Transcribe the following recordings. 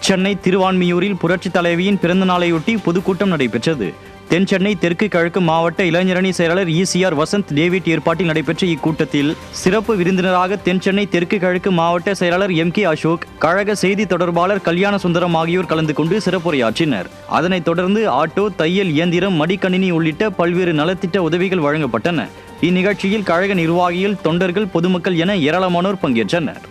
சென்னை திருவான்மியூரில் புரட்சித் தலைவியின் பிறந்த நாளையொட்டி பொதுக்கூட்டம் நடைபெற்றது. தென் சென்னை தெற்கு கிழக்கு மாவட்ட இளைஞரணி செயலாளர் ECR வசந்த் டேவிட் ஏற்பாட்டில் நடைபெற்ற இக்கூட்டத்தில் சிறப்பு விருந்தினராக தென் சென்னை தெற்கு கிழக்கு மாவட்ட செயலாளர் MK அசோக், கழக செய்தி தொடர்பாளர் கல்யாண சுந்தரம் ஆகியோர் கலந்து கொண்டு சிறப்புரையாற்றினர். அதனைத் தொடர்ந்து ஆட்டோ, தையல் இயந்திரம், மடிக்கணினி உள்ளிட்ட பல்வேறு நலத்திட்ட உதவிகள் வழங்கப்பட்டன. இந்நிகழ்ச்சியில் கழக நிர்வாகிகள், தொண்டர்கள், பொதுமக்கள் என ஏராளமானோர் பங்கேற்றனர்.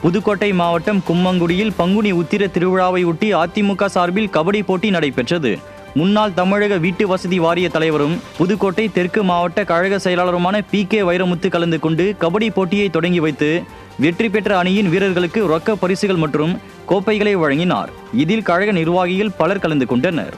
புதுக்கோட்டை மாவட்டம் கும்மங்குடியில் பங்குனி உத்திர திருவிழாவையொட்டி அதிமுக சார்பில் கபடி போட்டி நடைபெற்றது. முன்னாள் தமிழக வீட்டு வசதி வாரிய தலைவரும் புதுக்கோட்டை தெற்கு மாவட்ட கழக செயலாளருமான PK வைரமுத்து கலந்து கொண்டு கபடி போட்டியை தொடங்கி வைத்து வெற்றி பெற்ற அணியின் வீரர்களுக்கு ரொக்க பரிசுகள் மற்றும் கோப்பைகளை வழங்கினார். இதில் கழக நிர்வாகிகள் பலர் கலந்து கொண்டனர்.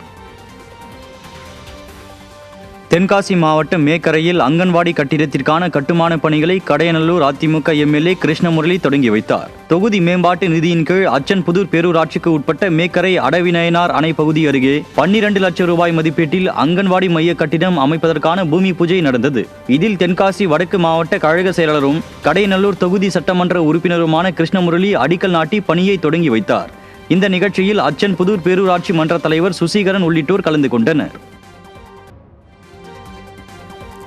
தென்காசி மாவட்டம் மேக்கரையில் அங்கன்வாடி கட்டிடத்திற்கான கட்டுமான பணிகளை கடையநல்லூர் அதிமுக MLA கிருஷ்ணமுரளி தொடங்கி வைத்தார். தொகுதி மேம்பாட்டு நிதியின் கீழ் அச்சன்புதூர் பேரூராட்சிக்கு உட்பட்ட மேக்கரை அடவிநயனார் அணை பகுதி அருகே 12 லட்சம் ரூபாய் மதிப்பீட்டில் அங்கன்வாடி மைய கட்டிடம் அமைப்பதற்கான பூமி பூஜை நடந்தது. இதில் தென்காசி வடக்கு மாவட்ட கழக செயலாளரும் கடையநல்லூர் தொகுதி சட்டமன்ற உறுப்பினருமான கிருஷ்ணமுரளி அடிக்கல் நாட்டி பணியை தொடங்கி வைத்தார். இந்த நிகழ்ச்சியில் அச்சன்புதூர் பேரூராட்சி மன்ற தலைவர் சுசீகரன் உள்ளிட்டோர் கலந்து கொண்டனர்.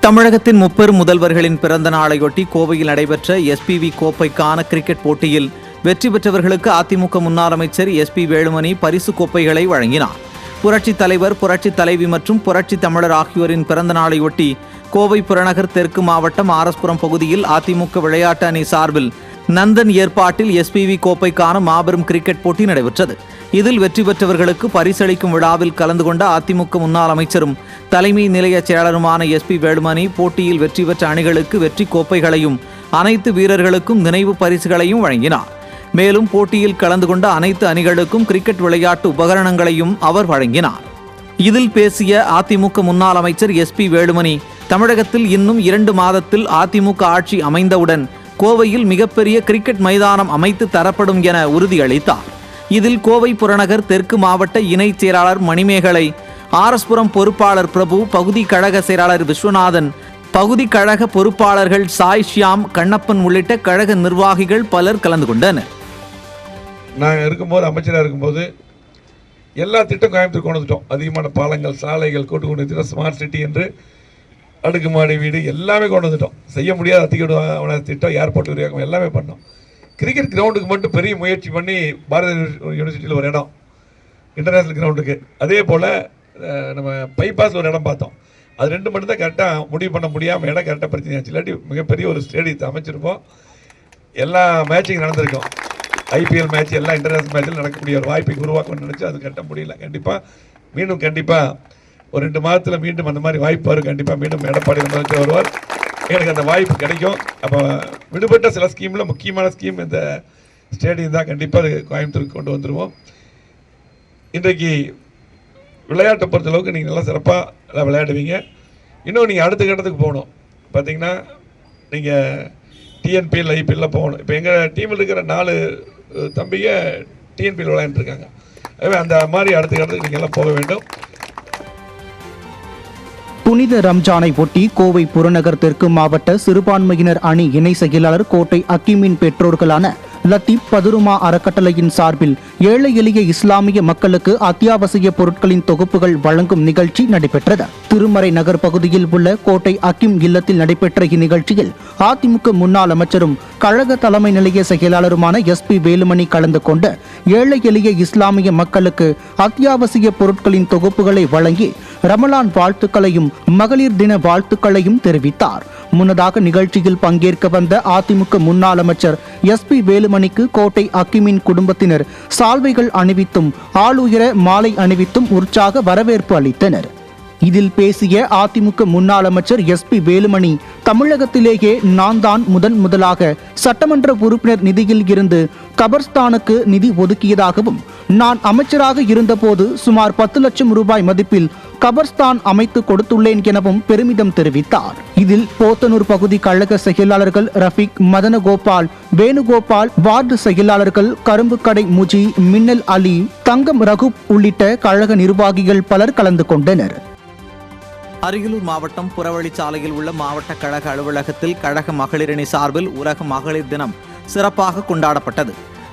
தமிழகத்தின் முப்பெரும் முதல்வர்களின் பிறந்த நாளையொட்டி கோவையில் நடைபெற்ற SPV கோப்பைக்கான கிரிக்கெட் போட்டியில் வெற்றி பெற்றவர்களுக்கு அதிமுக முன்னாள் அமைச்சர் SP வேலுமணி பரிசு கோப்பைகளை வழங்கினார். புரட்சி தலைவர், புரட்சி தலைவி மற்றும் புரட்சி தமிழர் ஆகியோரின் பிறந்த நாளையொட்டி கோவை புறநகர் தெற்கு மாவட்டம் ஆரஸ்புரம் பகுதியில் அதிமுக விளையாட்டு அணி சார்பில் நந்தன் ஏற்பாட்டில் SPV கோப்பைக்கான மாபெரும் கிரிக்கெட் போட்டி நடைபெற்றது. இதில் வெற்றி பெற்றவர்களுக்கு பரிசளிக்கும் விழாவில் கலந்து கொண்ட அதிமுக முன்னாள் அமைச்சரும் தலைமை நிலைய செயலாளருமான SP வேலுமணி போட்டியில் வெற்றி பெற்ற அணிகளுக்கு வெற்றி கோப்பைகளையும் அனைத்து வீரர்களுக்கும் நினைவு பரிசுகளையும் வழங்கினார். மேலும் போட்டியில் கலந்து கொண்ட அனைத்து அணிகளுக்கும் கிரிக்கெட் விளையாட்டு உபகரணங்களையும் அவர் வழங்கினார். இதில் பேசிய அதிமுக முன்னாள் அமைச்சர் SP வேலுமணி, தமிழகத்தில் இன்னும் 2 மாதத்தில் அதிமுக ஆட்சி அமைந்தவுடன் கோவையில் மிகப்பெரிய கிரிக்கெட் மைதானம் அமைத்து தரப்படும் என உறுதியளித்தார். இதில் கோவை புறநகர் தெற்கு மாவட்ட இணை செயலாளர் மணிமேகலை, ஆரஸ்புரம் பொறுப்பாளர் பிரபு, பகுதி கழக செயலாளர் விஸ்வநாதன், பகுதி கழக பொறுப்பாளர்கள் சாய், ஷியாம், கண்ணப்பன் உள்ளிட்ட கழக நிர்வாகிகள் பலர் கலந்து கொண்டனர். நாங்கள் இருக்கும்போது, அமைச்சராக இருக்கும்போது எல்லா திட்டம் கோயம்புத்தூர் கொண்டு வந்துட்டோம். அதிகமான பாலங்கள், சாலைகள், கூட்டுக்குடி திட்டம், ஸ்மார்ட் சிட்டி என்று அடுக்குமாடி வீடு எல்லாமே கொண்டு வந்துட்டோம். செய்ய முடியாத அதிக திட்டம், ஏர்போர்ட் விரிவாக்கம் எல்லாமே பண்ணோம். கிரிக்கெட் கிரவுண்டுக்கு மட்டும் பெரிய முயற்சி பண்ணி பாரதிய யூனிவர்சிட்டியில் ஒரு இடம், இன்டர்நேஷ்னல் கிரவுண்டுக்கு, அதே போல் நம்ம பைபாஸில் ஒரு இடம் பார்த்தோம். அது 2 மட்டும் தான் கரெக்டாக முடிவு பண்ண முடியாமல் இடம் கரெக்டாக பிரச்சனை ஆச்சு. இல்லாட்டி மிகப்பெரிய ஒரு ஸ்டேடியத்தை அமைச்சிருப்போம். எல்லா மேட்சிங் நடந்திருக்கும். IPL மேட்ச், எல்லா இன்டர்நேஷ்னல் மேட்சில் நடக்கக்கூடிய ஒரு வாய்ப்பை உருவாக்கணும்னு நினச்சி அது கட்ட முடியல. கண்டிப்பாக ஒரு 2 மாதத்தில் மீண்டும் அந்த மாதிரி வாய்ப்பு வரும். கண்டிப்பாக மீண்டும் எடப்பாடி முதலமைச்சர் வருவார். எனக்கு அந்த வாய்ப்பு கிடைக்கும். அப்போ விடுபட்ட சில ஸ்கீமில் முக்கியமான ஸ்கீம் இந்த ஸ்டேடியம் தான். கண்டிப்பாக அது கோயம்புத்தூருக்கு கொண்டு வந்துடுவோம். இன்றைக்கு விளையாட்டை பொறுத்தளவுக்கு நீங்கள் நல்லா சிறப்பாக விளையாடுவீங்க. இன்னும் நீங்கள் அடுத்த கட்டத்துக்கு போகணும். பார்த்தீங்கன்னா நீங்கள் TNPL, IPL போகணும். இப்போ எங்கள் டீமில் இருக்கிற 4 தம்பிங்க TNPL விளையாண்டுருக்காங்க. அதுவே அந்த மாதிரி அடுத்த கட்டத்துக்கு நீங்கள் எல்லாம் போக வேண்டும். புனித ரம்ஜானை ஒட்டி கோவை புறநகர் தெற்கு மாவட்ட சிறுபான்மையினர் அணி இணை செயலாளர் கோட்டை அக்கீமின் பெற்றோர்களான லத்தீப் பதுருமா அறக்கட்டளையின் சார்பில் ஏழை எளிய இஸ்லாமிய மக்களுக்கு அத்தியாவசிய பொருட்களின் தொகுப்புகள் வழங்கும் நிகழ்ச்சி நடைபெற்றது. திருமறை நகர் பகுதியில் உள்ள கோட்டை அக்கீம் இல்லத்தில் நடைபெற்ற இந்நிகழ்ச்சியில் அதிமுக முன்னாள் அமைச்சரும் கழக தலைமை நிலைய செயலாளருமான SP வேலுமணி கலந்து கொண்டு ஏழை எளிய இஸ்லாமிய மக்களுக்கு அத்தியாவசிய பொருட்களின் தொகுப்புகளை வழங்கி ரமலான் வாழ்த்துக்களையும் மகளிர் தின வாழ்த்துக்களையும் தெரிவித்தார். முன்னதாக நிகழ்ச்சியில் பங்கேற்க வந்த அதிமுக முன்னாள் அமைச்சர் SP வேலுமணிக்கு கோட்டை அக்கீமின் குடும்பத்தினர் சால்வைகள் அணிவித்தும் ஆளுயர மாலை அணிவித்தும் உற்சாக வரவேற்பு அளித்தனர். இதில் பேசிய அதிமுக முன்னாள் அமைச்சர் SP வேலுமணி, தமிழகத்திலேயே நான் தான் முதலாக சட்டமன்ற உறுப்பினர் நிதியில் இருந்து கபர்ஸ்தானுக்கு நிதி ஒதுக்கியதாகவும், நான் அமைச்சராக இருந்தபோது சுமார் 10 லட்சம் ரூபாய் மதிப்பில் கபர்ஸ்தான் அமைத்து கொடுத்துள்ளேன் எனவும் பெருமிதம் தெரிவித்தார். இதில் போத்தனூர் பகுதி கழக செயலாளர்கள் ரஃபீக், மதனகோபால், வேணுகோபால், வார்டு செயலாளர்கள் கரும்புக்கடை முஜி, மின்னல் அலி, தங்கம் ரகுப் உள்ளிட்ட கழக நிர்வாகிகள் பலர் கலந்து கொண்டனர். அரியலூர் மாவட்டம் புறவழிச்சாலையில் உள்ள மாவட்ட கழக அலுவலகத்தில் கழக மகளிரணி சார்பில் உலக மகளிர் தினம் சிறப்பாக கொண்டாடப்பட்டது.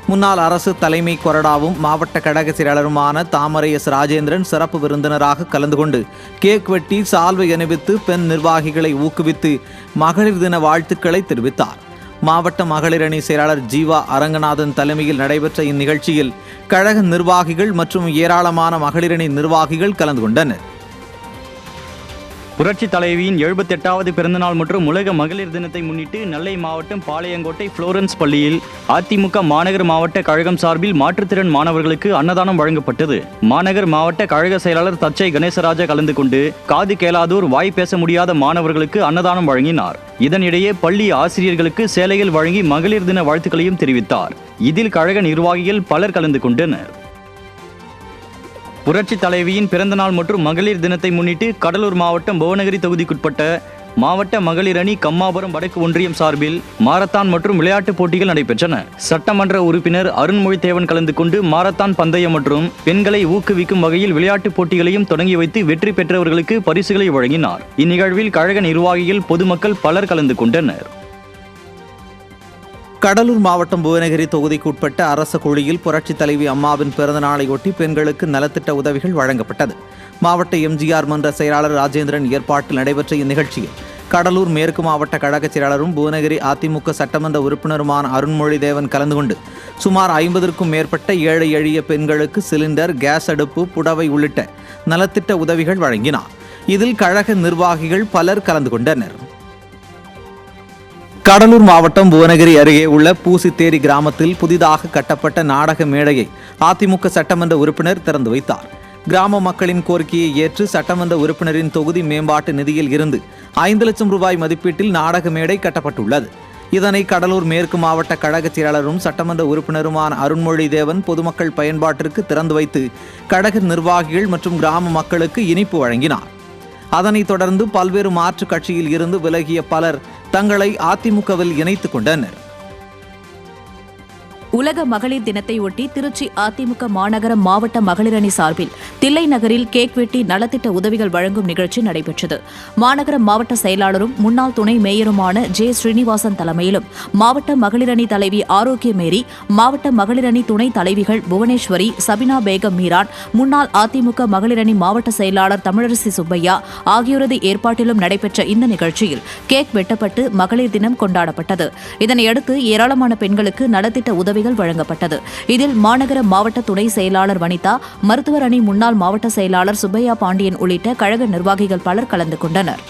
முன்னாள் அரசு தலைமை கொறடாவும் மாவட்ட கழக செயலாளருமான தாமரை எஸ் ராஜேந்திரன் சிறப்பு விருந்தினராக கலந்து கொண்டு கேக் வெட்டி சால்வை அணிவித்து பெண் நிர்வாகிகளை ஊக்குவித்து மகளிர் தின வாழ்த்துக்களை தெரிவித்தார். மாவட்ட மகளிர் அணி செயலாளர் ஜீவா அரங்கநாதன் தலைமையில் நடைபெற்ற இந்நிகழ்ச்சியில் கழக நிர்வாகிகள் மற்றும் ஏராளமான மகளிரணி நிர்வாகிகள் கலந்து கொண்டனர். புரட்சி தலைவியின் 78வது பிறந்தநாள் மற்றும் உலக மகளிர் தினத்தை முன்னிட்டு நெல்லை மாவட்டம் பாளையங்கோட்டை புளோரன்ஸ் பள்ளியில் அதிமுக மாநகர் மாவட்ட கழகம் சார்பில் மாற்றுத்திறன் மாணவர்களுக்கு அன்னதானம் வழங்கப்பட்டது. மாநகர் மாவட்ட கழக செயலாளர் தச்சை கணேசராஜா கலந்து கொண்டு காது கேளாதோர் வாய் பேச முடியாத மாணவர்களுக்கு அன்னதானம் வழங்கினார். இதனிடையே பள்ளி ஆசிரியர்களுக்கு சேலைகள் வழங்கி மகளிர் தின வாழ்த்துக்களையும் தெரிவித்தார். இதில் கழக நிர்வாகிகள் பலர் கலந்து கொண்டனர். புரட்சி தலைவியின் பிறந்தநாள் மற்றும் மகளிர் தினத்தை முன்னிட்டு கடலூர் மாவட்டம் புவனகிரி தொகுதிக்குட்பட்ட மாவட்ட மகளிர் அணி கம்மாபுரம் வடக்கு ஒன்றியம் சார்பில் மாரத்தான் மற்றும் விளையாட்டுப் போட்டிகள் நடைபெற்றன. சட்டமன்ற உறுப்பினர் அருண்மொழிதேவன் கலந்து கொண்டு மாரத்தான் பந்தயம் மற்றும் பெண்களை ஊக்குவிக்கும் வகையில் விளையாட்டுப் போட்டிகளையும் தொடங்கி வைத்து வெற்றி பெற்றவர்களுக்கு பரிசுகளை வழங்கினார். இந்நிகழ்வில் கழக நிர்வாகிகள் பொதுமக்கள் பலர் கலந்து கொண்டனர். கடலூர் மாவட்டம் புவனகிரி தொகுதிக்குட்பட்ட அரச குழியில் புரட்சி தலைவி அம்மாவின் பிறந்தநாளையொட்டி பெண்களுக்கு நலத்திட்ட உதவிகள் வழங்கப்பட்டது. மாவட்ட எம்ஜிஆர் மன்ற செயலாளர் ராஜேந்திரன் ஏற்பாட்டில் நடைபெற்ற இந்நிகழ்ச்சியில் கடலூர் மேற்கு மாவட்ட கழக செயலாளரும் புவனகிரி அதிமுக சட்டமன்ற உறுப்பினருமான அருண்மொழிதேவன் கலந்து கொண்டு சுமார் 50க்கும் மேற்பட்ட ஏழை எளிய பெண்களுக்கு சிலிண்டர், கேஸ் அடுப்பு, புடவை உள்ளிட்ட நலத்திட்ட உதவிகள் வழங்கினார். இதில் கழக நிர்வாகிகள் பலர் கலந்து கொண்டனர். கடலூர் மாவட்டம் புவனகிரி அருகே உள்ள பூசித்தேரி கிராமத்தில் புதிதாக கட்டப்பட்ட நாடக மேடையை அதிமுக சட்டமன்ற உறுப்பினர் திறந்து வைத்தார். கிராம மக்களின் கோரிக்கையை ஏற்று சட்டமன்ற உறுப்பினரின் தொகுதி மேம்பாட்டு நிதியில் இருந்து 5 லட்சம் ரூபாய் மதிப்பீட்டில் நாடக மேடை கட்டப்பட்டுள்ளது. இதனை கடலூர் மேற்கு மாவட்ட கழக செயலாளரும் சட்டமன்ற உறுப்பினருமான அருண்மொழிதேவன் பொதுமக்கள் பயன்பாட்டிற்கு திறந்து வைத்து கழக நிர்வாகிகள் மற்றும் கிராம மக்களுக்கு இனிப்பு வழங்கினார். அதனைத் தொடர்ந்து பல்வேறு மாற்றுக் கட்சியில் இருந்து விலகிய பலர் தங்களை அதிமுகவில் இணைத்துக் கொண்டனர். உலக மகளிர் தினத்தை ஒட்டி திருச்சி அதிமுக மாநகர மாவட்ட மகளிர் அணி சார்பில் தில்லை நகரில் கேக் வெட்டி நலத்திட்ட உதவிகள் வழங்கும் நிகழ்ச்சி நடைபெற்றது. மாநகர மாவட்ட செயலாளரும் முன்னாள் துணை மேயருமான ஜே ஸ்ரீனிவாசன் தலைமையிலும் மாவட்ட மகளிர் அணி தலைவி ஆரோக்கிய மேரி, மாவட்ட மகளிர் அணி துணை தலைவிகள் புவனேஸ்வரி, சபினா பேகம் மீரான், முன்னாள் அதிமுக மகளிர் அணி மாவட்ட செயலாளர் தமிழரசி சுப்பையா ஆகியோரது ஏற்பாட்டிலும் நடைபெற்ற இந்த நிகழ்ச்சியில் கேக் வெட்டப்பட்டு மகளிர் தினம் கொண்டாடப்பட்டது. இதனையடுத்து ஏராளமான பெண்களுக்கு நலத்திட்ட உதவிகள் வழங்கப்பட்டது. இதில் மாநகர மாவட்ட துணை செயலாளர் வனிதா, மருத்துவர் அணி முன்னாள் மாவட்ட செயலாளர் சுப்பையா பாண்டியன் உள்ளிட்ட கழக நிர்வாகிகள் பலர் கலந்து கொண்டனர்.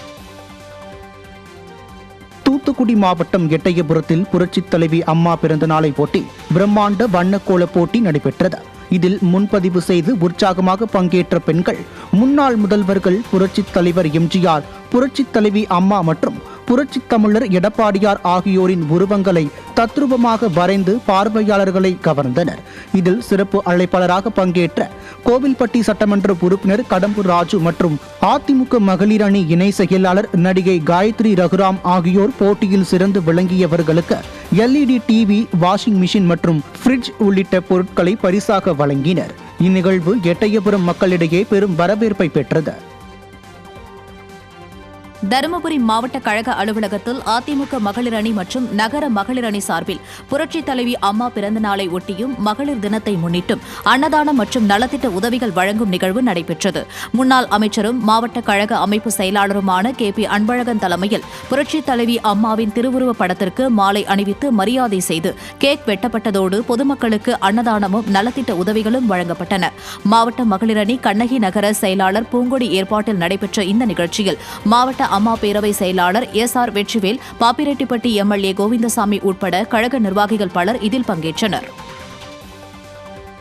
தூத்துக்குடி மாவட்டம் எட்டயபுரத்தில் புரட்சித் தலைவி அம்மா பிறந்தநாளை ஒட்டி பிரம்மாண்ட வண்ணக்கோல போட்டி நடைபெற்றது. இதில் முன்பதிவு செய்து உற்சாகமாக பங்கேற்ற பெண்கள் முன்னாள் முதல்வர்கள் புரட்சித் தலைவர் எம்ஜிஆர், புரட்சித் தலைவி அம்மா மற்றும் புரட்சித் தமிழர் எடப்பாடியார் ஆகியோரின் உருவங்களை தத்ரூபமாக வரைந்து பார்வையாளர்களை கவர்ந்தனர். இதில் சிறப்பு அழைப்பாளராக பங்கேற்ற கோவில்பட்டி சட்டமன்ற உறுப்பினர் கடம்பூர் ராஜு மற்றும் அதிமுக மகளிர் அணி இணை செயலாளர் நடிகை காயத்ரி ரகுராம் ஆகியோர் போட்டியில் சிறந்து விளங்கியவர்களுக்கு LED டிவி, வாஷிங் மிஷின் மற்றும் ஃப்ரிட்ஜ் உள்ளிட்ட பொருட்களை பரிசாக வழங்கினர். இந்நிகழ்வு எட்டயபுரம் மக்களிடையே பெரும் வரவேற்பை பெற்றது. தருமபுரி மாவட்ட கழக அலுவலகத்தில் அதிமுக மகளிர் அணி மற்றும் நகர மகளிர் அணி சார்பில் புரட்சித் தலைவி அம்மா பிறந்த நாளை ஒட்டியும் மகளிர் தினத்தை முன்னிட்டும் அன்னதானம் மற்றும் நலத்திட்ட உதவிகள் வழங்கும் நிகழ்வு நடைபெற்றது. முன்னாள் அமைச்சரும் மாவட்ட கழக அமைப்பு செயலாளருமான KP அன்பழகன் தலைமையில் புரட்சித் தலைவி அம்மாவின் திருவுருவப் படத்திற்கு மாலை அணிவித்து மரியாதை செய்து கேக் வெட்டப்பட்டதோடு பொதுமக்களுக்கு அன்னதானமும் நலத்திட்ட உதவிகளும் வழங்கப்பட்டன. மாவட்ட மகளிர் அணி கண்ணகி நகர செயலாளர் பூங்கொடி ஏற்பாட்டில் நடைபெற்ற இந்த நிகழ்ச்சியில் மாவட்ட அம்மா பேரவை செயலாளர் SR வெற்றிவேல், பாப்பிரெட்டிப்பட்டி MLA கோவிந்தசாமி உட்பட கழக நிர்வாகிகள் பலர் இதில் பங்கேற்றனர்.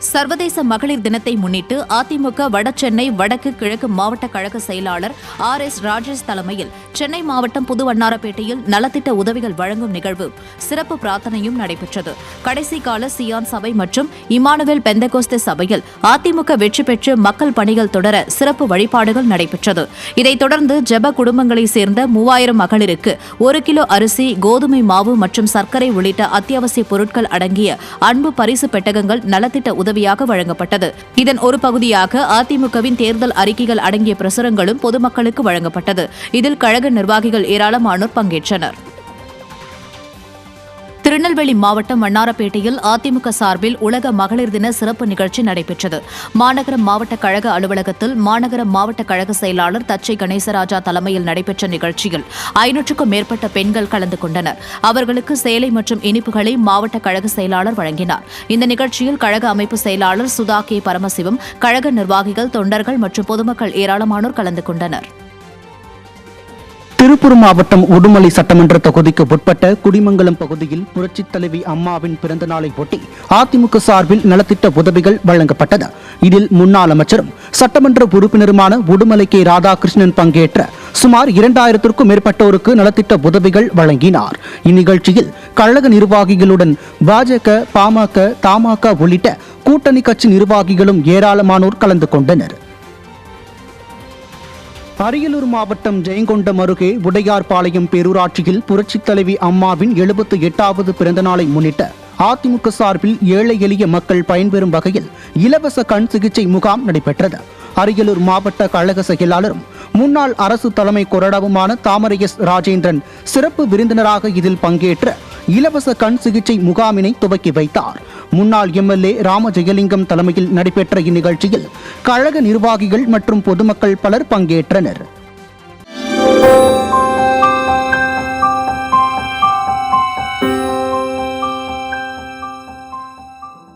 சர்வதேச மகளிர் தினத்தை முன்னிட்டு அதிமுக வடசென்னை வடக்கு கிழக்கு மாவட்ட கழக செயலாளர் RS ராஜேஷ் தலைமையில் சென்னை மாவட்டம் புதுவண்ணாரப்பேட்டையில் நலத்திட்ட உதவிகள் வழங்கும் நிகழ்வு சிறப்பு பிரார்த்தனையும் நடைபெற்றது. கடைசி கால சியான் சபை மற்றும் இமானுவேல் பெந்தகோஸ்தே சபையில் அதிமுக வெற்றி பெற்று மக்கள் பணிகள் தொடர சிறப்பு வழிபாடுகள் நடைபெற்றது. இதைத் தொடர்ந்து ஜெப குடும்பங்களைச் சேர்ந்த 3000 மகளிருக்கு 1 கிலோ அரிசி, கோதுமை மாவு மற்றும் சர்க்கரை உள்ளிட்ட அத்தியாவசிய பொருட்கள் அடங்கிய அன்பு பரிசு பெட்டகங்கள் நலத்திட்ட உதவியாக வழங்கப்பட்டது. இதன் ஒரு பகுதியாக அதிமுகவின் தேர்தல் அறிக்கைகள் அடங்கிய பிரசுரங்களும் பொதுமக்களுக்கு வழங்கப்பட்டது. இதில் கழக நிர்வாகிகள் ஏராளமானோர் பங்கேற்றனர். திருநெல்வேலி மாவட்டம் வண்ணாரப்பேட்டையில் அதிமுக சார்பில் உலக மகளிர் தின சிறப்பு நிகழ்ச்சி நடைபெற்றது. மாநகர மாவட்ட கழக அலுவலகத்தில் மாநகர மாவட்ட கழக செயலாளர் தச்சை கணேசராஜா தலைமையில் நடைபெற்ற நிகழ்ச்சியில் 500க்கும் மேற்பட்ட பெண்கள் கலந்து கொண்டனர். அவர்களுக்கு சேலை மற்றும் இனிப்புகளை மாவட்ட கழக செயலாளர் வழங்கினார். இந்த நிகழ்ச்சியில் கழக அமைப்பு செயலாளர் சுதா கே பரமசிவம், கழக நிர்வாகிகள், தொண்டர்கள் மற்றும் பொதுமக்கள் ஏராளமானோர் கலந்து கொண்டனர். திருப்பூர் மாவட்டம் உடுமலை சட்டமன்ற தொகுதிக்கு உட்பட்ட குடிமங்கலம் பகுதியில் புரட்சித் தலைவி அம்மாவின் பிறந்த நாளை ஒட்டி அதிமுக சார்பில் நலத்திட்ட உதவிகள் வழங்கப்பட்டது. இதில் முன்னாள் அமைச்சரும் சட்டமன்ற உறுப்பினருமான உடுமலை கே ராதாகிருஷ்ணன் பங்கேற்ற சுமார் 2000க்கும் மேற்பட்டோருக்கு நலத்திட்ட உதவிகள் வழங்கினார். இந்நிகழ்ச்சியில் கழக நிர்வாகிகளுடன் பாஜக, பாமக, தமாக உள்ளிட்ட கூட்டணி கட்சி நிர்வாகிகளும் ஏராளமானோர் கலந்து கொண்டனர். அரியலூர் மாவட்டம் ஜெயங்கொண்டம் அருகே உடையார்பாளையம் பேரூராட்சியில் புரட்சித் தலைவி அம்மாவின் 78வது பிறந்த நாளை முன்னிட்டு அதிமுக சார்பில் ஏழை எளிய மக்கள் பயன்பெறும் வகையில் இலவச கண் சிகிச்சை முகாம் நடைபெற்றது. அரியலூர் மாவட்ட கழக செயலாளரும் முன்னாள் அரசு தலைமை கொறடாவுமான தாமரை எஸ் ராஜேந்திரன் சிறப்பு விருந்தினராக இதில் பங்கேற்று இலவச கண் சிகிச்சை முகாமினை துவக்கி வைத்தார். முன்னாள் எம்எல்ஏ ராம ஜெயலிங்கம் தலைமையில் நடைபெற்ற இந்நிகழ்ச்சியில் கழக நிர்வாகிகள் மற்றும் பொதுமக்கள் பலர் பங்கேற்றனர்.